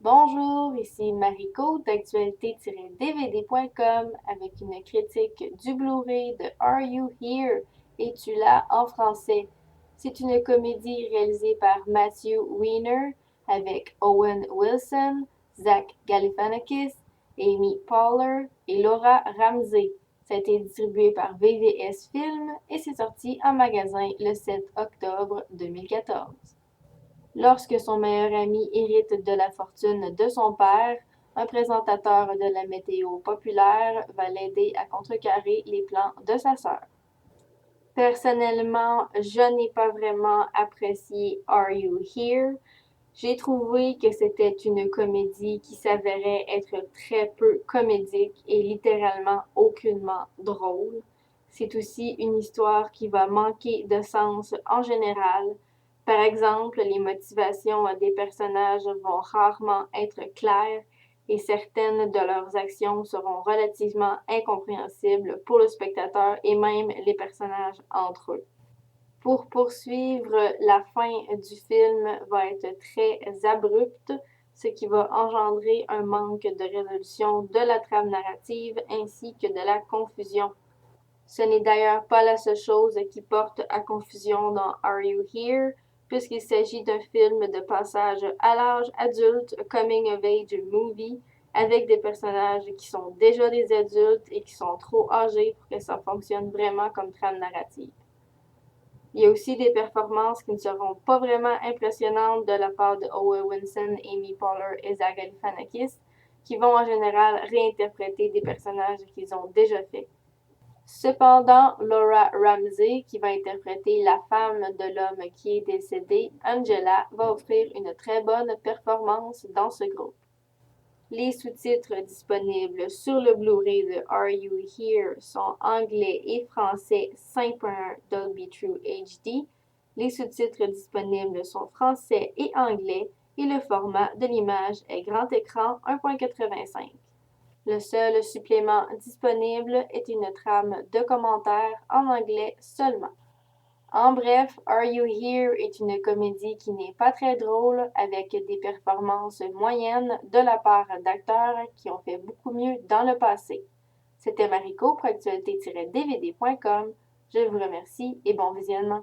Bonjour, ici Mariko d'actualité-dvd.com avec une critique du Blu-ray de Are You Here? Es-tu là en français? C'est une comédie réalisée par Matthew Weiner avec Owen Wilson, Zach Galifianakis, Amy Poehler et Laura Ramsey. Ça a été distribué par VVS Film et c'est sorti en magasin le 7 octobre 2014. Lorsque son meilleur ami hérite de la fortune de son père, un présentateur de la météo populaire va l'aider à contrecarrer les plans de sa sœur. Personnellement, je n'ai pas vraiment apprécié Are You Here? J'ai trouvé que c'était une comédie qui s'avérait être très peu comédique et littéralement aucunement drôle. C'est aussi une histoire qui va manquer de sens en général. Par exemple, les motivations des personnages vont rarement être claires et certaines de leurs actions seront relativement incompréhensibles pour le spectateur et même les personnages entre eux. Pour poursuivre, la fin du film va être très abrupte, ce qui va engendrer un manque de résolution de la trame narrative ainsi que de la confusion. Ce n'est d'ailleurs pas la seule chose qui porte à confusion dans Are You Here? Puisqu'il s'agit d'un film de passage à l'âge adulte, coming of age movie, avec des personnages qui sont déjà des adultes et qui sont trop âgés pour que ça fonctionne vraiment comme trame narrative. Il y a aussi des performances qui ne seront pas vraiment impressionnantes de la part de Owen Wilson, Amy Poehler et Zach Galifianakis, qui vont en général réinterpréter des personnages qu'ils ont déjà faits. Cependant, Laura Ramsey, qui va interpréter la femme de l'homme qui est décédé, Angela, va offrir une très bonne performance dans ce groupe. Les sous-titres disponibles sur le Blu-ray de Are You Here sont anglais et français 5.1 Dolby True HD. Les sous-titres disponibles sont français et anglais et le format de l'image est grand écran 1.85. Le seul supplément disponible est une trame de commentaires en anglais seulement. En bref, Are You Here est une comédie qui n'est pas très drôle, avec des performances moyennes de la part d'acteurs qui ont fait beaucoup mieux dans le passé. C'était Mariko pour actualité-dvd.com. Je vous remercie et bon visionnement.